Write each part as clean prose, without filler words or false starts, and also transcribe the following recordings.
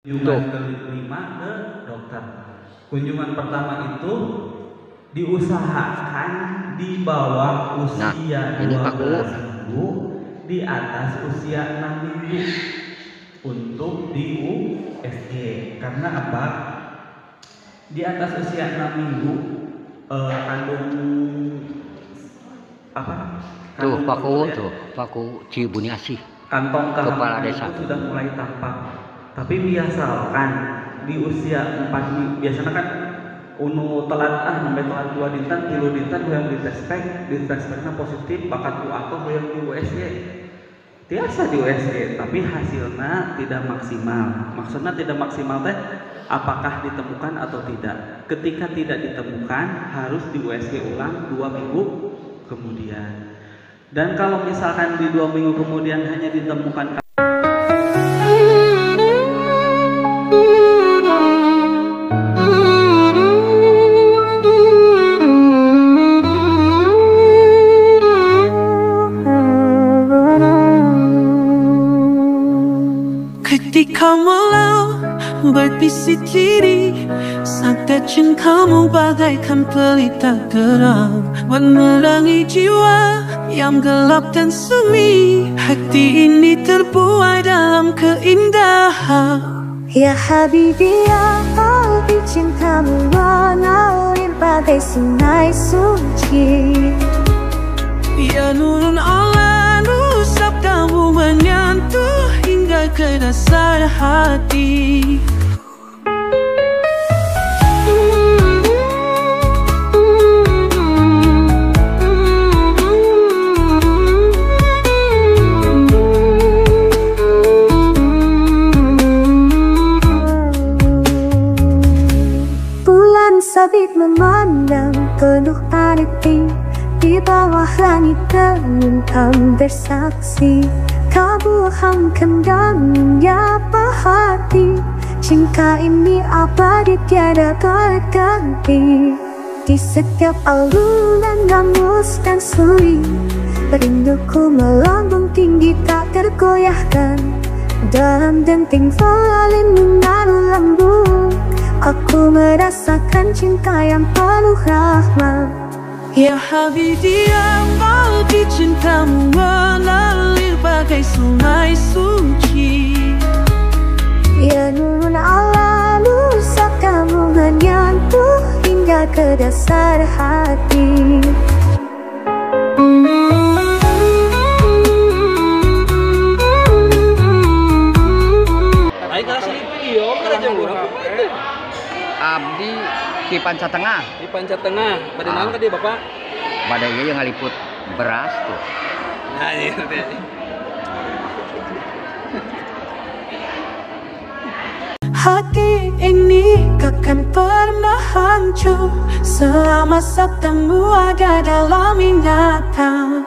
Kunjungan kelima ke dokter. Kunjungan pertama itu diusahakan di bawah usia 12 minggu, di atas usia 6 minggu untuk di USG. Karena apa? Di atas usia 6 minggu kandung apa? Tuh paku Cibuni Asih. Kantong kepala desa itu sudah mulai tampak. Tapi biasakan di usia 4 minggu, biasanya kan unu telat sampai telat 2 dinten 3 dinten yang ditespeknya positif bakat atau yang di USG. Biasa di USG, tapi hasilnya tidak maksimal. Maksudnya tidak maksimal teh apakah ditemukan atau tidak. Ketika tidak ditemukan harus di USG ulang 2 minggu kemudian. Dan kalau misalkan di 2 minggu kemudian hanya ditemukan ketika malam berbisik diri, sadar kamu bagaikan pelita terang menerangi jiwa yang gelap dan semi. Hati ini terbuai dalam keindahan. Ya Habibi, ya Qalbi, cintamu mengalir bagai sungai suci. Ya nurun Allah, nur sabdamu menyentuh hingga ke dasar hati. Bulan sabit memandang penuh arti, di bawah langit bintang bersaksi. Kabulkan kendangnya hati, cinta ini abadi tiada berganti. Di setiap alunan gambus dan suri, rinduku melambung tinggi tak tergoyahkan. Dalam denting valin menaruh lambung, aku merasakan cinta yang penuh rahmat. Ya Habibi, ya Qalbi, cintamu mengalir bagai sungai suci. Ya nurun Allah, nur sabdamu menyentuh hingga ke dasar hati. Abdi di Panca Tengah. di Panca Tengah. Pada naon tadi Bapak? Pada yang ngaliput beras tuh. Nah, iya teh. Hati ini takkan pernah hancur selama sabdamu ada dalam ingatan.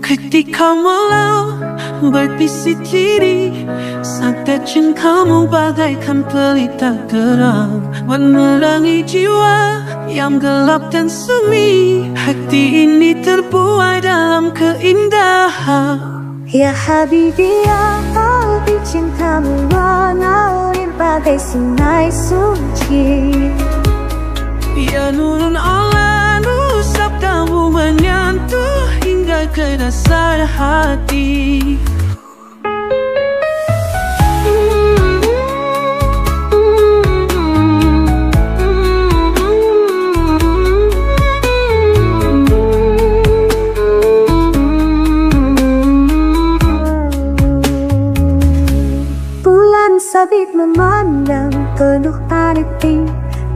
Ketika malam berbisik diri, sadar kamu bagaikan pelita terang menerangi jiwa yang gelap dan semi. Hati ini terbuai dalam keindahan. Ya Habibi, ya Qalbi, cintamu mengalir bagai sungai suci. Ya nurun Allah, nur sabdamu menyentuh hingga ke dasar hati. Bulan sabit memandang penuh arti,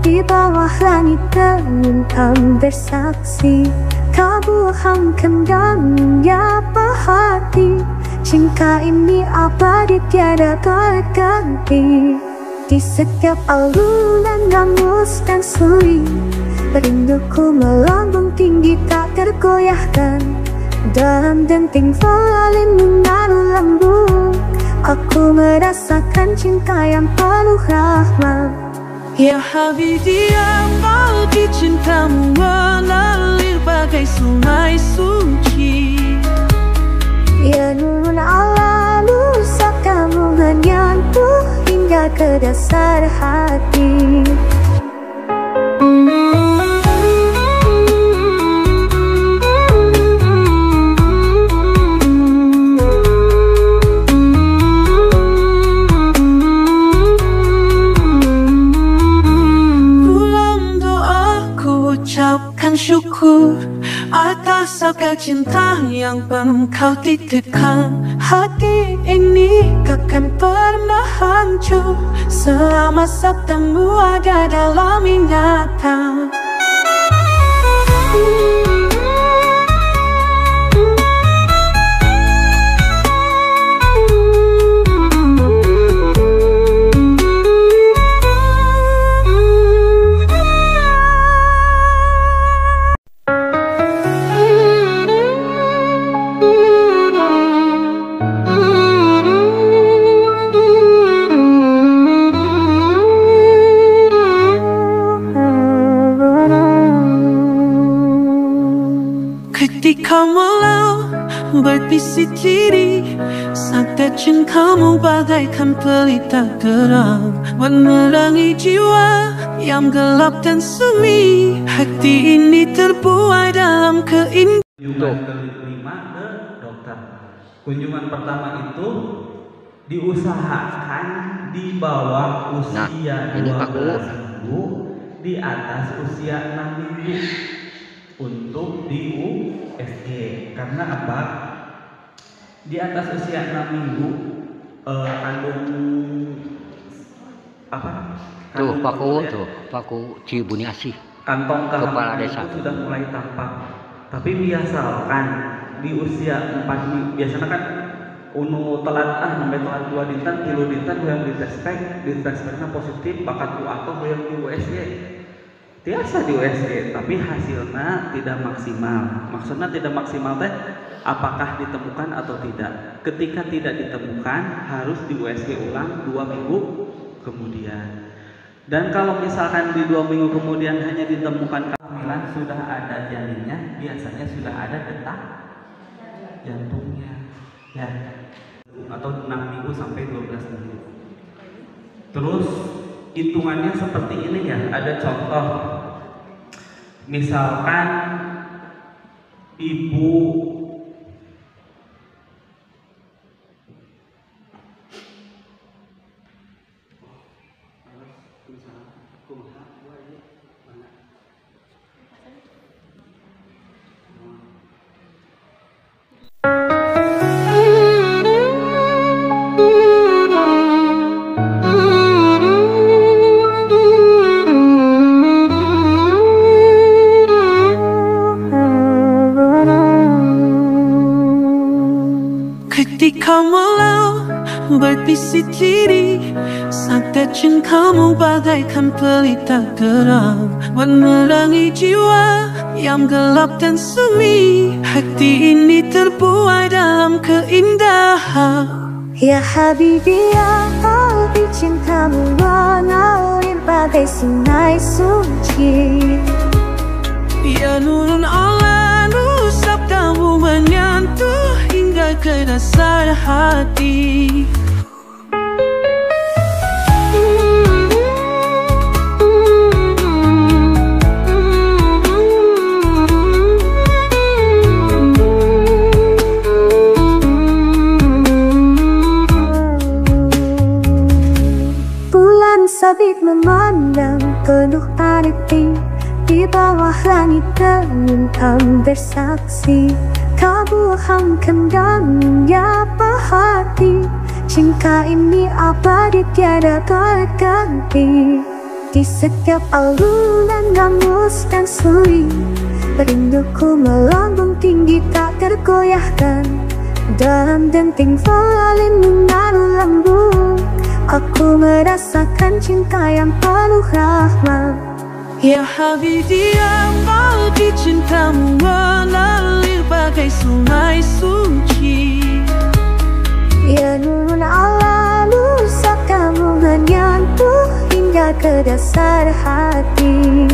di bawah langit bintang bersaksi. Kabulkan kendangnya hati, Cinta ini abadi tiada terganti. Di setiap alunan gambus dan suri, rinduku melambung tinggi tak tergoyahkan. Dalam denting violin mengalu lembut, aku merasakan cinta yang penuh rahmat. Ya Habibi, abadi cintamu mengalir bagai sungai suci. Ya nurun ala nur, sabdamu menyentuh hingga ke dasar hati. Syukur atas sabda cinta yang penuh kau titipkan. Hati ini takkan pernah hancur selama sabdamu ada dalam ingatan. Ketika malam berbisik diri, sabda cintamu bagaikan pelita terang, menerangi jiwa yang gelap dan semi. Hati ini terbuai dalam keindahan. Kunjungan kelima ke dokter. Kunjungan pertama itu diusahakan di bawah usia 12 minggu, di atas usia 6 minggu untuk di USG. Karena apa? Di atas usia 6 minggu kandung apa? Tuh paku Cibuni Asih. Kantong Kepala kehamilan desa. itu sudah mulai tampak. Tapi biasakan di usia 4 minggu, biasanya kan telat sampai telat 2 dinten 3 dinten yang ditespek positif bakat atau yang di USG. Biasa di USG, tapi hasilnya tidak maksimal. Maksudnya tidak maksimal teh apakah ditemukan atau tidak. Ketika tidak ditemukan, harus di USG ulang 2 minggu kemudian. Dan kalau misalkan di 2 minggu kemudian hanya ditemukan kehamilan, sudah ada janinnya, biasanya sudah ada detak jantungnya, ya, atau 6 minggu sampai 12 minggu. Terus hitungannya seperti ini ya, ada contoh. Misalkan ibu Ketika malam berbisik diri, sabda cintamu bagaikan pelita terang, menerangi jiwa yang gelap dan semi. Hati ini terbuai dalam keindahan. Ya Habibi, ya Habibi, cintamu mengalir bagai sungai suci. Ya nurun ala nur, sabdamu menyentuh hingga ke dasar hati. Bulan sabit memandang penuh arti, di bawah langit bintang bersaksi. Kau hangkan menyapa hati, cinta ini abadi tiada terganti. Di setiap alunan gambus dan suri, rinduku melambung tinggi tak tergoyahkan. Dalam denting violin mengalu lembut, aku merasakan cinta yang penuh rahmat. Ya Habibi, di cintamu mengalir bagai sungai suci. Ya nurun ala nur, sabdamu menyentuh hingga ke dasar hati.